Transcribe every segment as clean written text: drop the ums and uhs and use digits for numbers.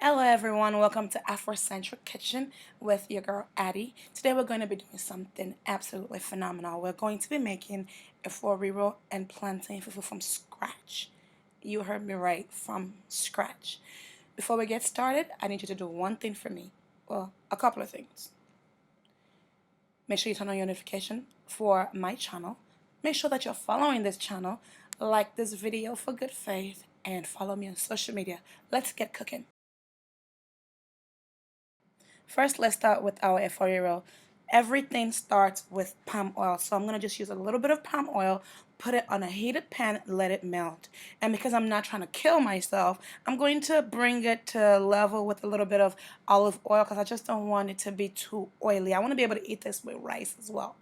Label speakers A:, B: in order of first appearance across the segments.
A: Hello everyone, welcome to Afrocentric Kitchen with your girl Addie. Today we're going to be doing something absolutely phenomenal. We're going to be making Efo Riro and Plantain Fufu from scratch. You heard me right, from scratch. Before we get started, I need you to do one thing for me. Well, a couple of things. Make sure you turn on your notification for my channel. Make sure that you're following this channel, like this video for good faith, and follow me on social media. Let's get cooking. First, let's start with our Efo Riro. Everything starts with palm oil. So I'm going to just use a little bit of palm oil, put it on a heated pan, let it melt. And because I'm not trying to kill myself, I'm going to bring it to level with a little bit of olive oil because I just don't want it to be too oily. I want to be able to eat this with rice as well.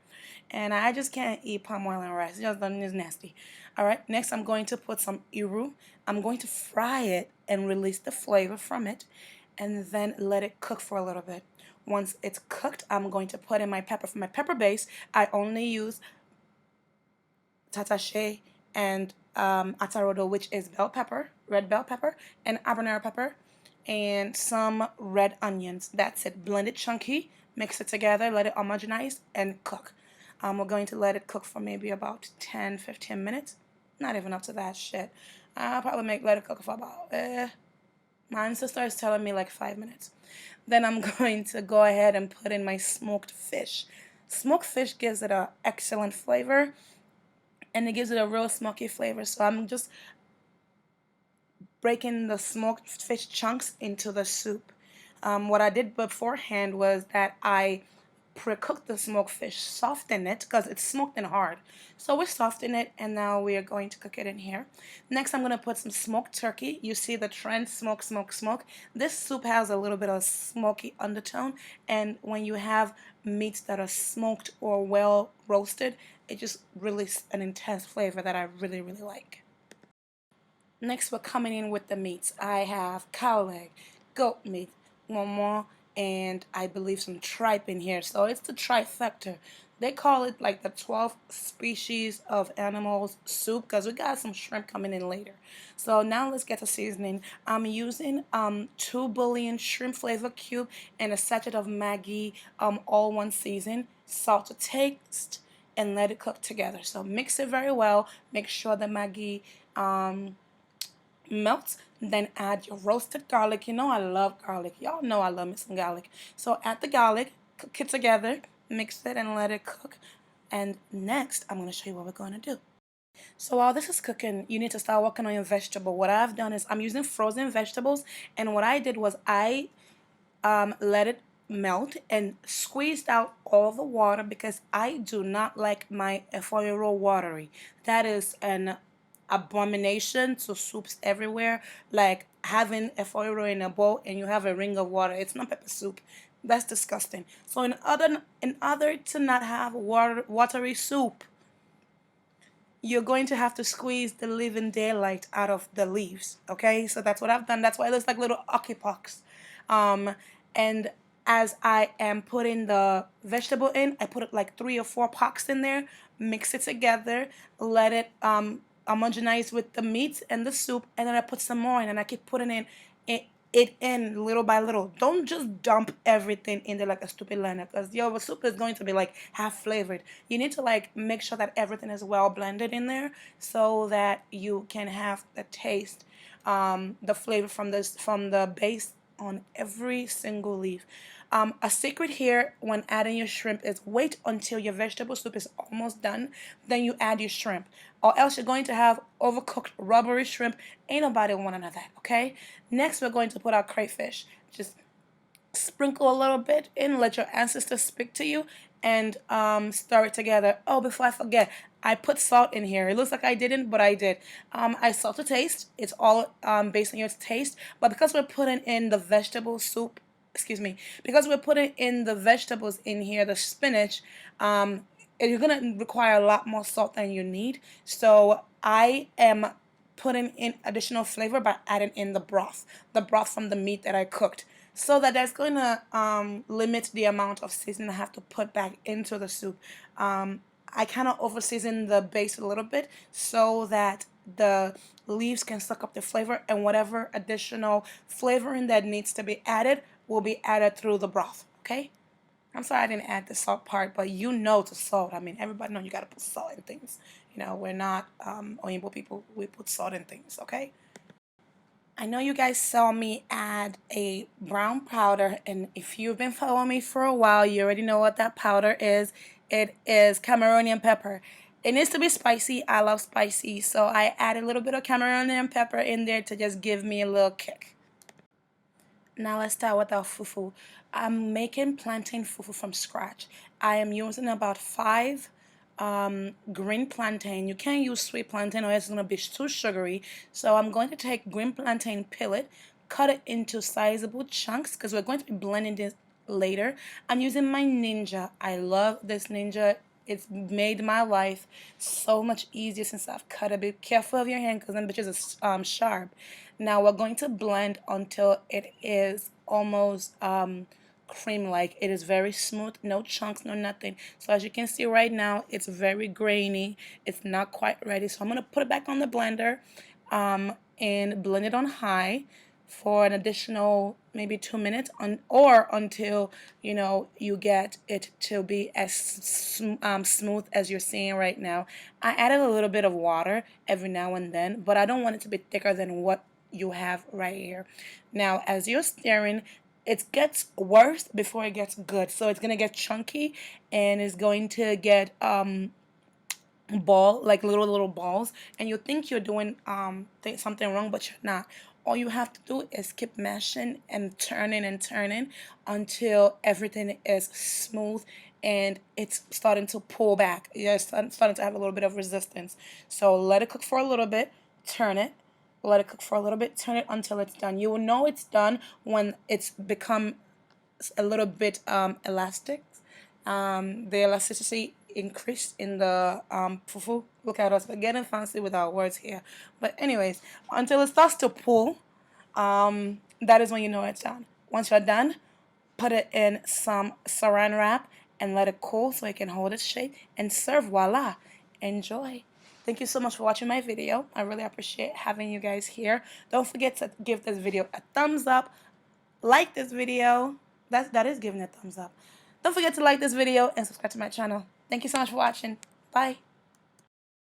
A: And I just can't eat palm oil and rice. It's nasty. All right, next I'm going to put some iru. I'm going to fry it and release the flavor from it, and then let it cook for a little bit. Once it's cooked, I'm going to put in my pepper. For my pepper base, I only use tatache and atarodo, which is bell pepper, red bell pepper, and habanero pepper, and some red onions. That's it. Blend it chunky, mix it together, let it homogenize, and cook. We're going to let it cook for maybe about 10-15 minutes. Not even up to that shit. I'll probably let it cook for about my sister is telling me like 5 minutes. Then I'm going to go ahead and put in my smoked fish. Smoked fish gives it an excellent flavor, and it gives it a real smoky flavor. So I'm just breaking the smoked fish chunks into the soup. What I did beforehand was that I pre-cooked the smoked fish, soften it because it's smoked and hard. So we soften it, and now we are going to cook it in here. Next, I'm going to put some smoked turkey. You see the trend, smoke, smoke, smoke. This soup has a little bit of smoky undertone, and when you have meats that are smoked or well roasted, it just releases an intense flavor that I really, really like. Next, we're coming in with the meats. I have cow leg, goat meat, one more, and I believe some tripe in here. So it's the trifecta. They call it like the 12 species of animals soup because we got some shrimp coming in later. So now let's get to seasoning. I'm using 2 bouillon shrimp flavor cube and a sachet of Maggie all one season, salt to taste, and let it cook together. So mix it very well. Make sure the Maggie melts. Then add your roasted garlic. You know I love garlic. Y'all know I love me some garlic. So add the garlic, cook it together, mix it, and let it cook. And next, I'm going to show you what we're going to do. So while this is cooking, you need to start working on your vegetable. What I've done is I'm using frozen vegetables, and what I did was I let it melt and squeezed out all the water because I do not like my Efo Riro watery. That is an abomination to soups everywhere. Like having Efo Riro in a bowl and you have a ring of water. It's not pepper soup. That's disgusting. So in order to not have watery soup, you're going to have to squeeze the living daylight out of the leaves. Okay, so that's what I've done. That's why it looks like little octopuses. And as I am putting the vegetable in, I put like 3 or 4 pocks in there, mix it together, let it homogenize with the meat and the soup, and then I put some more in, and I keep putting it in little by little. Don't just dump everything in there like a stupid liner, because your soup is going to be like half flavored. You need to like make sure that everything is well blended in there so that you can have the taste, the flavor from the base on every single leaf. A secret here when adding your shrimp is wait until your vegetable soup is almost done, then you add your shrimp, or else you're going to have overcooked rubbery shrimp. Ain't nobody want none of that, okay? Next, we're going to put our crayfish. Just sprinkle a little bit in, let your ancestors speak to you, and stir it together. Oh, before I forget, I put salt in here. It looks like I didn't, but I did. I salt to taste. It's all based on your taste, but because we're putting in the vegetable soup, excuse me, because we're putting in the vegetables in here, the spinach, you're gonna require a lot more salt than you need. So I am putting in additional flavor by adding in the broth from the meat that I cooked, so that that's going to limit the amount of seasoning I have to put back into the soup. I kind of over season the base a little bit so that the leaves can suck up the flavor, and whatever additional flavoring that needs to be added will be added through the broth, okay? I'm sorry I didn't add the salt part, but you know to salt. I mean, everybody know you gotta put salt in things. You know, we're not Oyinbo people. We put salt in things, okay? I know you guys saw me add a brown powder, and if you've been following me for a while, you already know what that powder is. It is Cameroonian pepper. It needs to be spicy. I love spicy, so I add a little bit of Cameroonian pepper in there to just give me a little kick. Now let's start with our fufu. I'm making plantain fufu from scratch. I am using about 5 green plantain. You can't use sweet plantain or it's going to be too sugary. So I'm going to take green plantain pellet, cut it into sizable chunks because we're going to be blending this later. I'm using my Ninja. I love this Ninja. It's made my life so much easier since I've cut a bit. Careful of your hand because them bitches are sharp. Now we're going to blend until it is almost cream-like. It is very smooth, no chunks, no nothing. So as you can see right now, it's very grainy. It's not quite ready. So I'm going to put it back on the blender and blend it on high for an additional maybe 2 minutes or until you get it to be as smooth as you're seeing right now. I added a little bit of water every now and then, but I don't want it to be thicker than what you have right here. Now as you're stirring, it gets worse before it gets good. So it's gonna get chunky and it's going to get like little balls, and you think you're doing something wrong, but you're not. All you have to do is keep mashing and turning until everything is smooth and it's starting to pull back. You're starting to have a little bit of resistance. So let it cook for a little bit, turn it, let it cook for a little bit, turn it until it's done. You will know it's done when it's become a little bit elastic. The elasticity increased in the fufu. Look at us, we're getting fancy with our words here. But anyways, until it starts to pull, that is when you know it's done. Once you're done, put it in some saran wrap and let it cool so it can hold its shape and serve. Voila, enjoy. Thank you so much for watching my video. I really appreciate having you guys here. Don't forget to give this video a thumbs up, like this video. That is giving a thumbs up. Don't forget to like this video and subscribe to my channel. Thank you so much for watching. Bye.